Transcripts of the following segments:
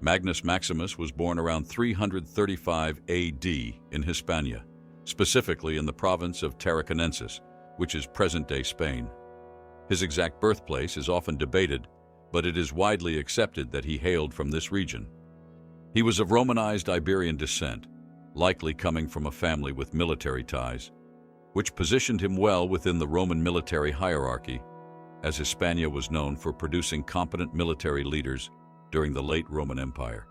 Magnus Maximus was born around 335 AD in Hispania, specifically in the province of Tarraconensis, which is present-day Spain. His exact birthplace is often debated, but it is widely accepted that he hailed from this region. He was of Romanized Iberian descent, likely coming from a family with military ties, which positioned him well within the Roman military hierarchy, as Hispania was known for producing competent military leaders during the late Roman Empire.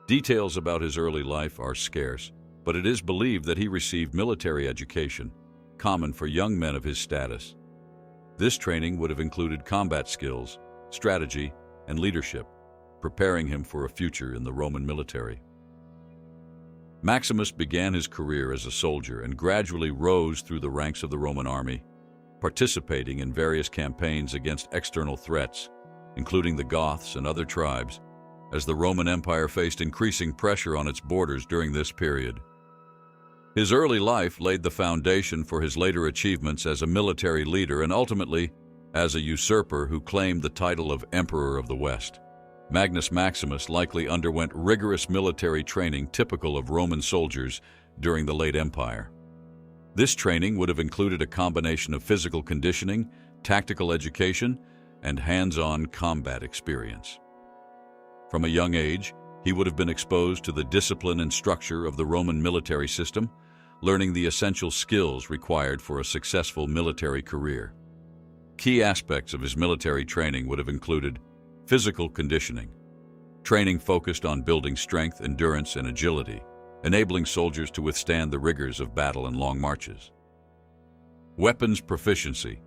Details about his early life are scarce, but it is believed that he received military education, common for young men of his status. This training would have included combat skills, strategy, and leadership, preparing him for a future in the Roman military. Maximus began his career as a soldier and gradually rose through the ranks of the Roman army, participating in various campaigns against external threats, including the Goths and other tribes, as the Roman Empire faced increasing pressure on its borders during this period. His early life laid the foundation for his later achievements as a military leader and ultimately as a usurper who claimed the title of Emperor of the West. Magnus Maximus likely underwent rigorous military training typical of Roman soldiers during the late Empire. This training would have included a combination of physical conditioning, tactical education, and hands-on combat experience. From a young age, he would have been exposed to the discipline and structure of the Roman military system, learning the essential skills required for a successful military career. Key aspects of his military training would have included physical conditioning. Training focused on building strength, endurance, and agility, enabling soldiers to withstand the rigors of battle and long marches. Weapons proficiency.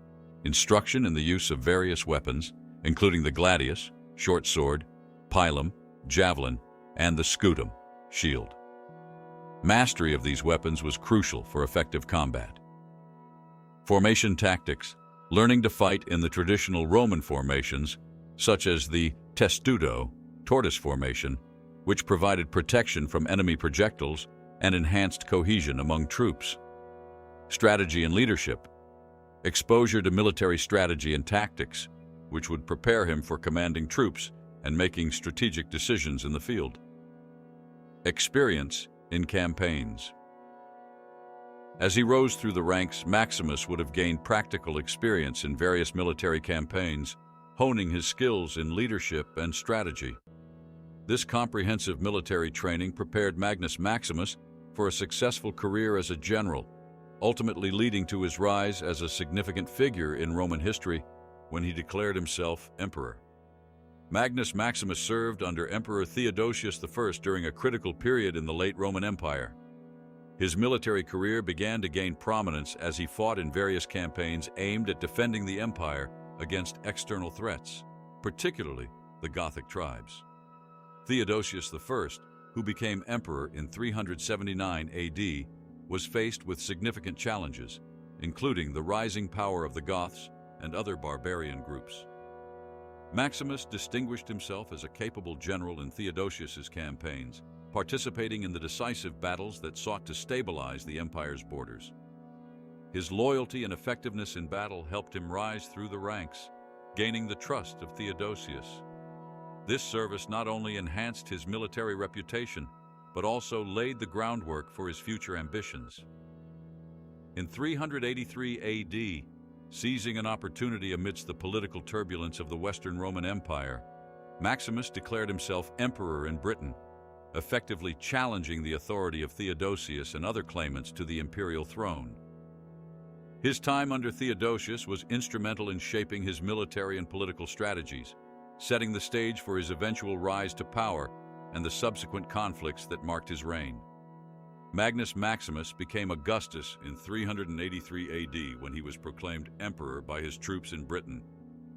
Instruction in the use of various weapons, including the gladius, short sword, pilum, javelin, and the scutum, shield. Mastery of these weapons was crucial for effective combat. Formation tactics. Learning to fight in the traditional Roman formations, such as the testudo, tortoise formation, which provided protection from enemy projectiles and enhanced cohesion among troops. Strategy and leadership. Exposure to military strategy and tactics, which would prepare him for commanding troops and making strategic decisions in the field. Experience in campaigns. As he rose through the ranks, Maximus would have gained practical experience in various military campaigns, honing his skills in leadership and strategy. This comprehensive military training prepared Magnus Maximus for a successful career as a general, ultimately leading to his rise as a significant figure in Roman history when he declared himself emperor. Magnus Maximus served under Emperor Theodosius I during a critical period in the late Roman Empire. His military career began to gain prominence as he fought in various campaigns aimed at defending the empire against external threats, particularly the Gothic tribes. Theodosius I, who became emperor in 379 AD, was faced with significant challenges, including the rising power of the Goths and other barbarian groups. Maximus distinguished himself as a capable general in Theodosius's campaigns, participating in the decisive battles that sought to stabilize the empire's borders. His loyalty and effectiveness in battle helped him rise through the ranks, gaining the trust of Theodosius. This service not only enhanced his military reputation, but also laid the groundwork for his future ambitions. In 383 AD, seizing an opportunity amidst the political turbulence of the Western Roman Empire, Maximus declared himself emperor in Britain, effectively challenging the authority of Theodosius and other claimants to the imperial throne. His time under Theodosius was instrumental in shaping his military and political strategies, setting the stage for his eventual rise to power and the subsequent conflicts that marked his reign. Magnus Maximus became Augustus in 383 AD when he was proclaimed emperor by his troops in Britain.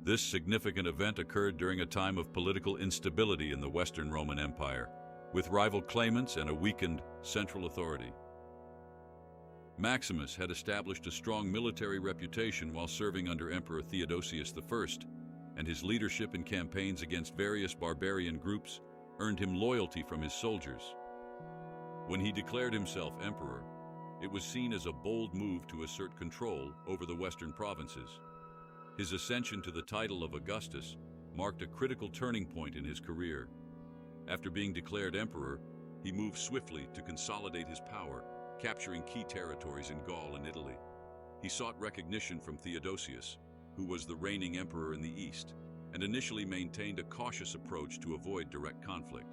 This significant event occurred during a time of political instability in the Western Roman Empire, with rival claimants and a weakened central authority. Maximus had established a strong military reputation while serving under Emperor Theodosius I, and his leadership in campaigns against various barbarian groups earned him loyalty from his soldiers. When he declared himself emperor, it was seen as a bold move to assert control over the western provinces. His ascension to the title of Augustus marked a critical turning point in his career. After being declared emperor, he moved swiftly to consolidate his power, capturing key territories in Gaul and Italy. He sought recognition from Theodosius, who was the reigning emperor in the East, and initially maintained a cautious approach to avoid direct conflict.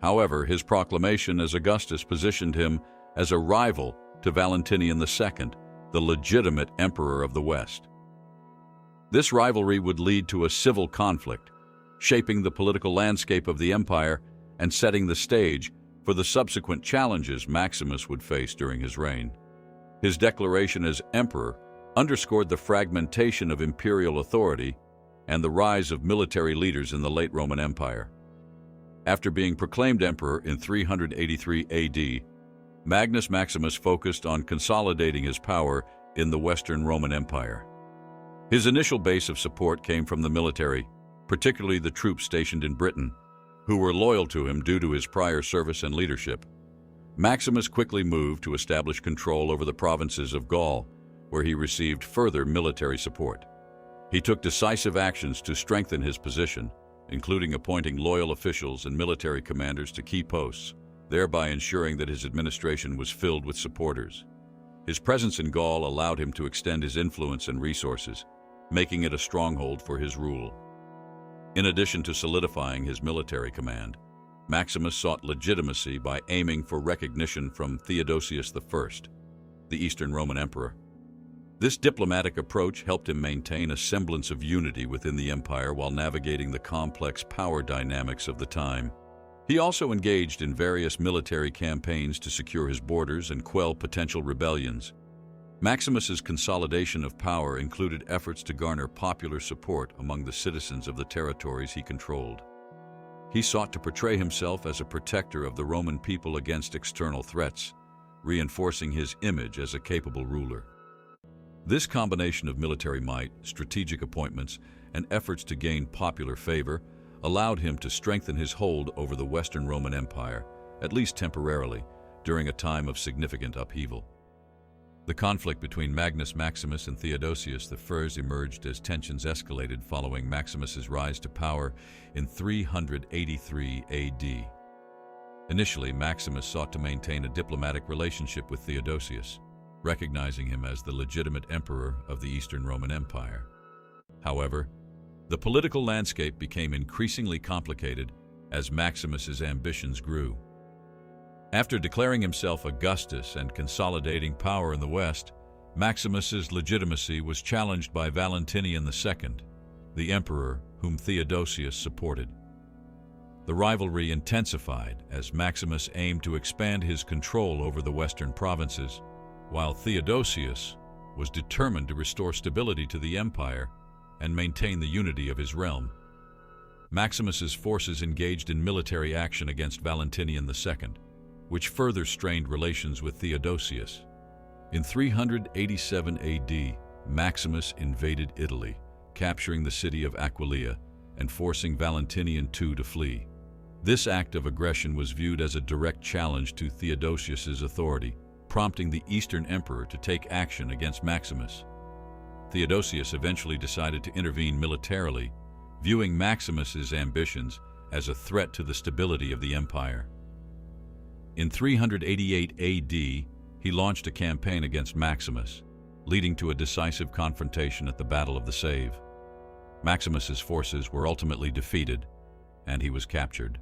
However, his proclamation as Augustus positioned him as a rival to Valentinian II, the legitimate emperor of the West. This rivalry would lead to a civil conflict, shaping the political landscape of the empire and setting the stage for the subsequent challenges Maximus would face during his reign. His declaration as emperor underscored the fragmentation of imperial authority and the rise of military leaders in the late Roman Empire. After being proclaimed emperor in 383 AD, Magnus Maximus focused on consolidating his power in the Western Roman Empire. His initial base of support came from the military, particularly the troops stationed in Britain, who were loyal to him due to his prior service and leadership. Maximus quickly moved to establish control over the provinces of Gaul, where he received further military support. He took decisive actions to strengthen his position, including appointing loyal officials and military commanders to key posts, thereby ensuring that his administration was filled with supporters. His presence in Gaul allowed him to extend his influence and resources, making it a stronghold for his rule. In addition to solidifying his military command, Maximus sought legitimacy by aiming for recognition from Theodosius I, the Eastern Roman Emperor. This diplomatic approach helped him maintain a semblance of unity within the empire while navigating the complex power dynamics of the time. He also engaged in various military campaigns to secure his borders and quell potential rebellions. Maximus's consolidation of power included efforts to garner popular support among the citizens of the territories he controlled. He sought to portray himself as a protector of the Roman people against external threats, reinforcing his image as a capable ruler. This combination of military might, strategic appointments, and efforts to gain popular favor allowed him to strengthen his hold over the Western Roman Empire, at least temporarily, during a time of significant upheaval. The conflict between Magnus Maximus and Theodosius I emerged as tensions escalated following Maximus's rise to power in 383 AD. Initially, Maximus sought to maintain a diplomatic relationship with Theodosius, recognizing him as the legitimate emperor of the Eastern Roman Empire. However, the political landscape became increasingly complicated as Maximus's ambitions grew. After declaring himself Augustus and consolidating power in the West, Maximus's legitimacy was challenged by Valentinian II, the emperor whom Theodosius supported. The rivalry intensified as Maximus aimed to expand his control over the western provinces, while Theodosius was determined to restore stability to the empire and maintain the unity of his realm. Maximus's forces engaged in military action against Valentinian II, which further strained relations with Theodosius. In 387 AD, Maximus invaded Italy, capturing the city of Aquileia and forcing Valentinian II to flee. This act of aggression was viewed as a direct challenge to Theodosius's authority, prompting the Eastern Emperor to take action against Maximus. Theodosius eventually decided to intervene militarily, viewing Maximus's ambitions as a threat to the stability of the empire. In 388 AD, he launched a campaign against Maximus, leading to a decisive confrontation at the Battle of the Save. Maximus's forces were ultimately defeated, and he was captured.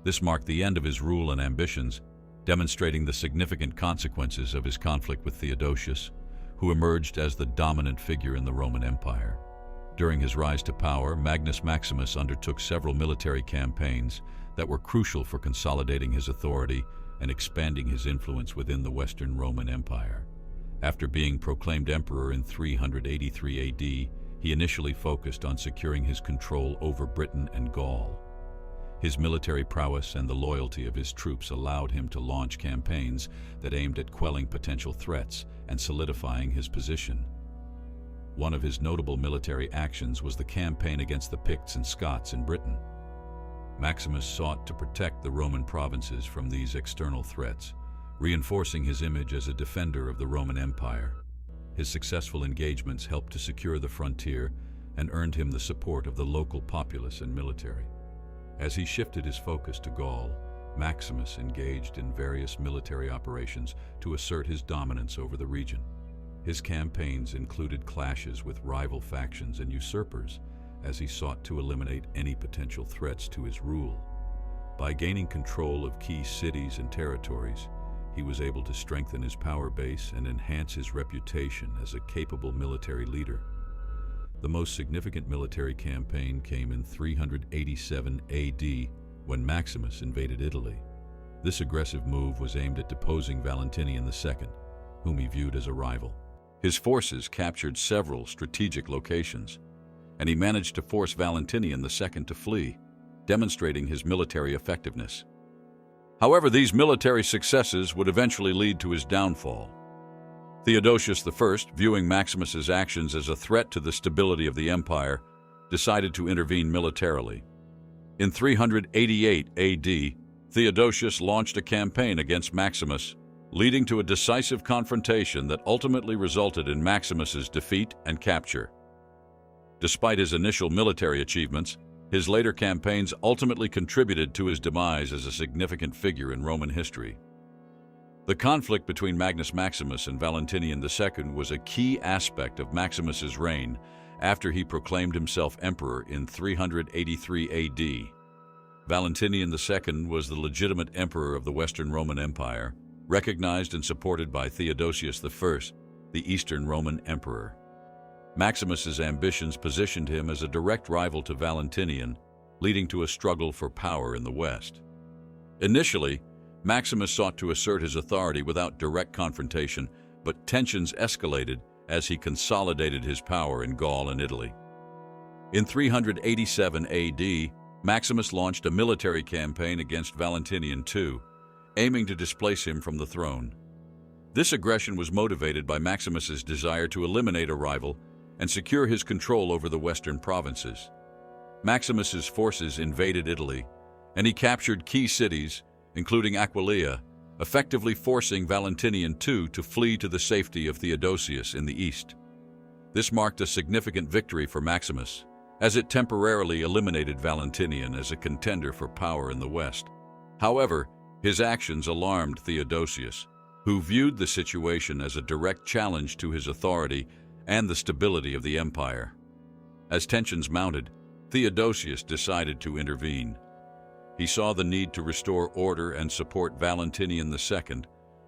This marked the end of his rule and ambitions, demonstrating the significant consequences of his conflict with Theodosius, who emerged as the dominant figure in the Roman Empire. During his rise to power, Magnus Maximus undertook several military campaigns that were crucial for consolidating his authority and expanding his influence within the Western Roman Empire. After being proclaimed emperor in 383 AD, he initially focused on securing his control over Britain and Gaul. His military prowess and the loyalty of his troops allowed him to launch campaigns that aimed at quelling potential threats and solidifying his position. One of his notable military actions was the campaign against the Picts and Scots in Britain. Maximus sought to protect the Roman provinces from these external threats, reinforcing his image as a defender of the Roman Empire. His successful engagements helped to secure the frontier and earned him the support of the local populace and military. As he shifted his focus to Gaul, Maximus engaged in various military operations to assert his dominance over the region. His campaigns included clashes with rival factions and usurpers, as he sought to eliminate any potential threats to his rule. By gaining control of key cities and territories, he was able to strengthen his power base and enhance his reputation as a capable military leader. The most significant military campaign came in 387 AD when Maximus invaded Italy. This aggressive move was aimed at deposing Valentinian II, whom he viewed as a rival. His forces captured several strategic locations, and he managed to force Valentinian II to flee, demonstrating his military effectiveness. However, these military successes would eventually lead to his downfall. Theodosius I, viewing Maximus's actions as a threat to the stability of the empire, decided to intervene militarily. In 388 AD, Theodosius launched a campaign against Maximus, leading to a decisive confrontation that ultimately resulted in Maximus's defeat and capture. Despite his initial military achievements, his later campaigns ultimately contributed to his demise as a significant figure in Roman history. The conflict between Magnus Maximus and Valentinian II was a key aspect of Maximus's reign after he proclaimed himself emperor in 383 AD. Valentinian II was the legitimate emperor of the Western Roman Empire, recognized and supported by Theodosius I, the Eastern Roman emperor. Maximus's ambitions positioned him as a direct rival to Valentinian, leading to a struggle for power in the West. Initially, Maximus sought to assert his authority without direct confrontation, but tensions escalated as he consolidated his power in Gaul and Italy. In 387 AD, Maximus launched a military campaign against Valentinian II, aiming to displace him from the throne. This aggression was motivated by Maximus's desire to eliminate a rival and secure his control over the western provinces. Maximus's forces invaded Italy, and he captured key cities, including Aquileia, effectively forcing Valentinian II to flee to the safety of Theodosius in the east. This marked a significant victory for Maximus, as it temporarily eliminated Valentinian as a contender for power in the west. However, his actions alarmed Theodosius, who viewed the situation as a direct challenge to his authority and the stability of the empire. As tensions mounted, Theodosius decided to intervene. He saw the need to restore order and support Valentinian II,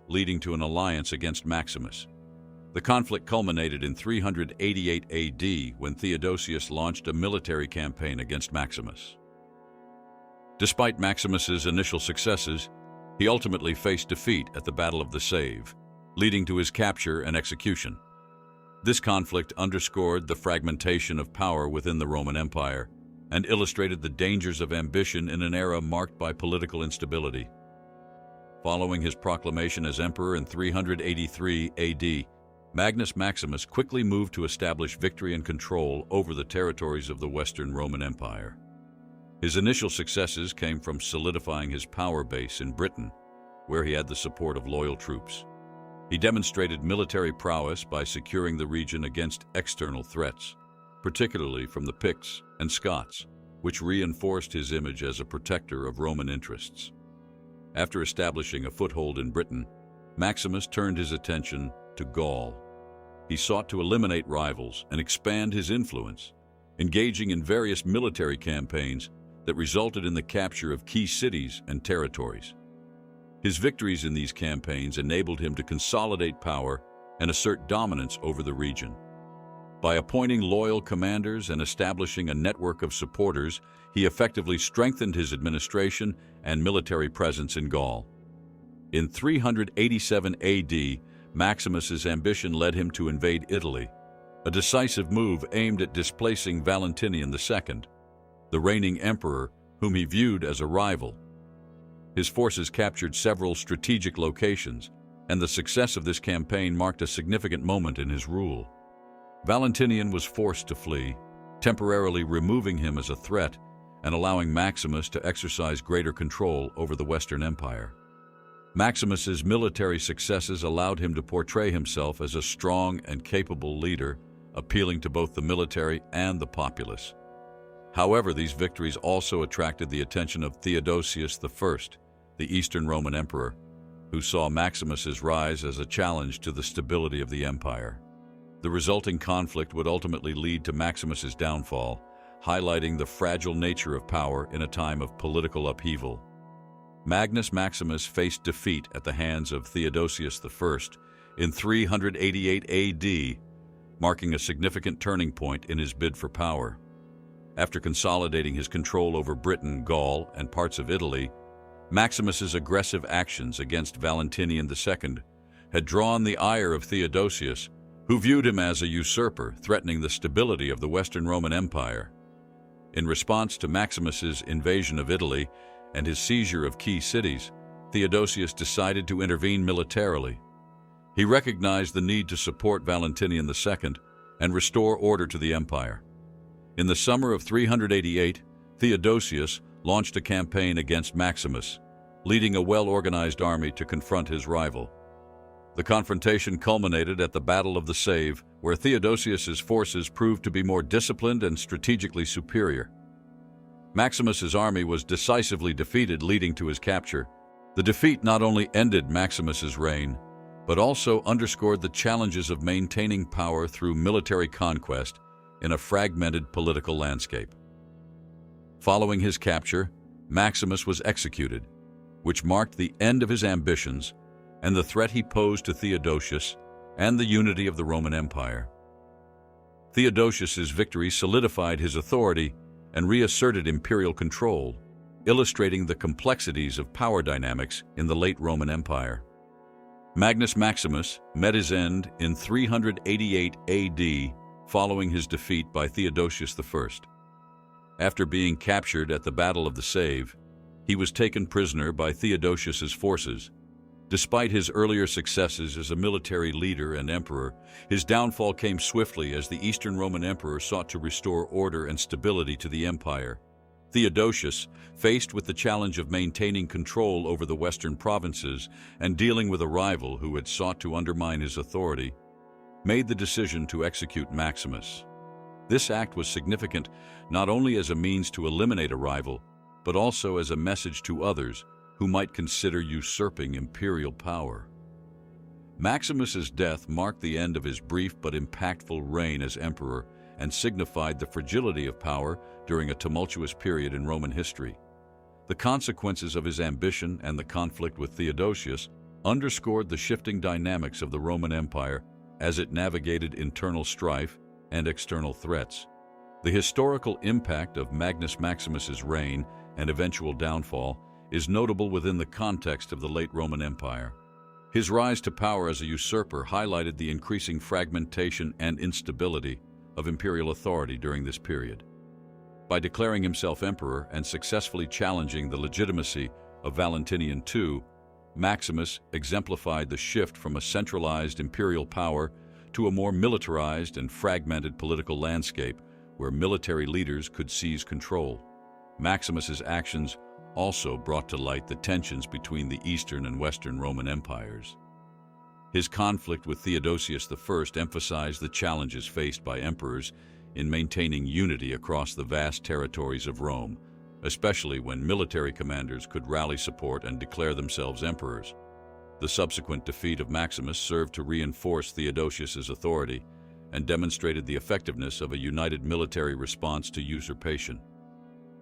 leading to an alliance against Maximus. The conflict culminated in 388 AD when Theodosius launched a military campaign against Maximus. Despite Maximus's initial successes, he ultimately faced defeat at the Battle of the Save, leading to his capture and execution. This conflict underscored the fragmentation of power within the Roman Empire and illustrated the dangers of ambition in an era marked by political instability. Following his proclamation as emperor in 383 AD, Magnus Maximus quickly moved to establish victory and control over the territories of the Western Roman Empire. His initial successes came from solidifying his power base in Britain, where he had the support of loyal troops. He demonstrated military prowess by securing the region against external threats, particularly from the Picts and Scots, which reinforced his image as a protector of Roman interests. After establishing a foothold in Britain, Maximus turned his attention to Gaul. He sought to eliminate rivals and expand his influence, engaging in various military campaigns that resulted in the capture of key cities and territories. His victories in these campaigns enabled him to consolidate power and assert dominance over the region. By appointing loyal commanders and establishing a network of supporters, he effectively strengthened his administration and military presence in Gaul. In 387 AD, Maximus's ambition led him to invade Italy, a decisive move aimed at displacing Valentinian II, the reigning emperor whom he viewed as a rival. His forces captured several strategic locations, and the success of this campaign marked a significant moment in his rule. Valentinian was forced to flee, temporarily removing him as a threat and allowing Maximus to exercise greater control over the Western Empire. Maximus's military successes allowed him to portray himself as a strong and capable leader, appealing to both the military and the populace. However, these victories also attracted the attention of Theodosius I, the Eastern Roman emperor, who saw Maximus's rise as a challenge to the stability of the empire. The resulting conflict would ultimately lead to Maximus's downfall, highlighting the fragile nature of power in a time of political upheaval. Magnus Maximus faced defeat at the hands of Theodosius I in 388 AD, marking a significant turning point in his bid for power. After consolidating his control over Britain, Gaul, and parts of Italy, Maximus's aggressive actions against Valentinian II had drawn the ire of Theodosius, who viewed him as a usurper threatening the stability of the Western Roman Empire. In response to Maximus's invasion of Italy and his seizure of key cities, Theodosius decided to intervene militarily. He recognized the need to support Valentinian II and restore order to the empire. In the summer of 388, Theodosius launched a campaign against Maximus, leading a well-organized army to confront his rival. The confrontation culminated at the Battle of the Save, where Theodosius's forces proved to be more disciplined and strategically superior. Maximus's army was decisively defeated, leading to his capture. The defeat not only ended Maximus's reign, but also underscored the challenges of maintaining power through military conquest in a fragmented political landscape. Following his capture, Maximus was executed, which marked the end of his ambitions and the threat he posed to Theodosius and the unity of the Roman Empire. Theodosius's victory solidified his authority and reasserted imperial control, illustrating the complexities of power dynamics in the late Roman Empire. Magnus Maximus met his end in 388 AD following his defeat by Theodosius I. After being captured at the Battle of the Save, he was taken prisoner by Theodosius's forces. Despite his earlier successes as a military leader and emperor, his downfall came swiftly as the Eastern Roman Emperor sought to restore order and stability to the empire. Theodosius, faced with the challenge of maintaining control over the western provinces and dealing with a rival who had sought to undermine his authority, made the decision to execute Maximus. This act was significant not only as a means to eliminate a rival, but also as a message to others who might consider usurping imperial power. Maximus's death marked the end of his brief but impactful reign as emperor and signified the fragility of power during a tumultuous period in Roman history. The consequences of his ambition and the conflict with Theodosius underscored the shifting dynamics of the Roman Empire as it navigated internal strife and external threats. The historical impact of Magnus Maximus's reign and eventual downfall is notable within the context of the late Roman Empire. His rise to power as a usurper highlighted the increasing fragmentation and instability of imperial authority during this period. By declaring himself emperor and successfully challenging the legitimacy of Valentinian II, Maximus exemplified the shift from a centralized imperial power to a more militarized and fragmented political landscape where military leaders could seize control. Maximus's actions also brought to light the tensions between the Eastern and Western Roman empires. His conflict with Theodosius I emphasized the challenges faced by emperors in maintaining unity across the vast territories of Rome, especially when military commanders could rally support and declare themselves emperors. The subsequent defeat of Maximus served to reinforce Theodosius's authority and demonstrated the effectiveness of a united military response to usurpation.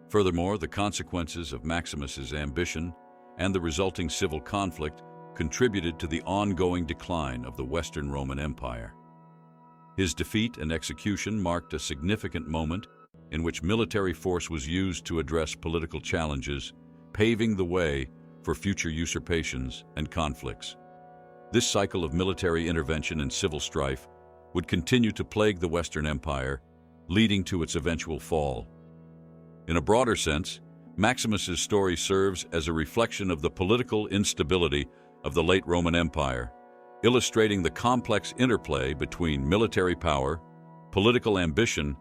Furthermore, the consequences of Maximus's ambition and the resulting civil conflict contributed to the ongoing decline of the Western Roman Empire. His defeat and execution marked a significant moment in which military force was used to address political challenges, paving the way for future usurpations and conflicts. This cycle of military intervention and civil strife would continue to plague the Western Empire, leading to its eventual fall. In a broader sense, Maximus's story serves as a reflection of the political instability of the late Roman Empire, illustrating the complex interplay between military power, political ambition,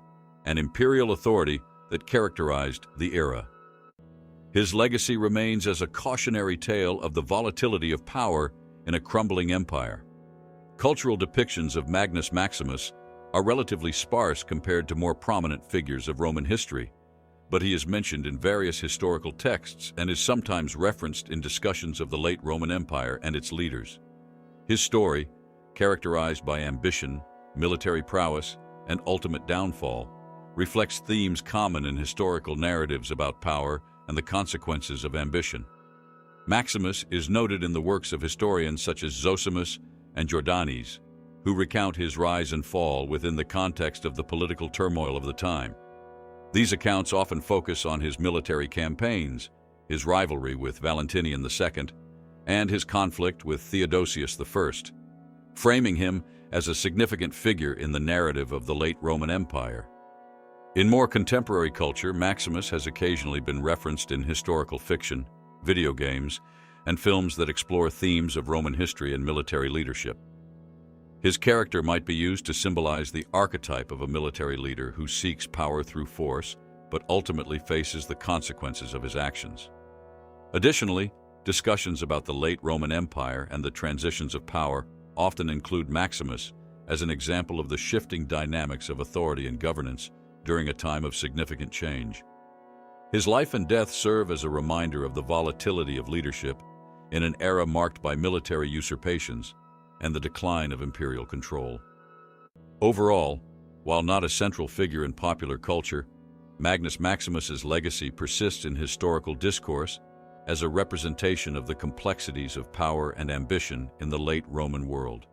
and imperial authority that characterized the era. His legacy remains as a cautionary tale of the volatility of power in a crumbling empire. Cultural depictions of Magnus Maximus are relatively sparse compared to more prominent figures of Roman history. but he is mentioned in various historical texts and is sometimes referenced in discussions of the late Roman Empire and its leaders. His story, characterized by ambition, military prowess, and ultimate downfall, reflects themes common in historical narratives about power and the consequences of ambition. Maximus is noted in the works of historians such as Zosimus and Jordanes, who recount his rise and fall within the context of the political turmoil of the time. These accounts often focus on his military campaigns, his rivalry with Valentinian II, and his conflict with Theodosius I, framing him as a significant figure in the narrative of the late Roman Empire. In more contemporary culture, Maximus has occasionally been referenced in historical fiction, video games, and films that explore themes of Roman history and military leadership. His character might be used to symbolize the archetype of a military leader who seeks power through force, but ultimately faces the consequences of his actions. Additionally, discussions about the late Roman Empire and the transitions of power often include Maximus as an example of the shifting dynamics of authority and governance during a time of significant change. His life and death serve as a reminder of the volatility of leadership in an era marked by military usurpations and the decline of imperial control. Overall, while not a central figure in popular culture, Magnus Maximus's legacy persists in historical discourse as a representation of the complexities of power and ambition in the late Roman world.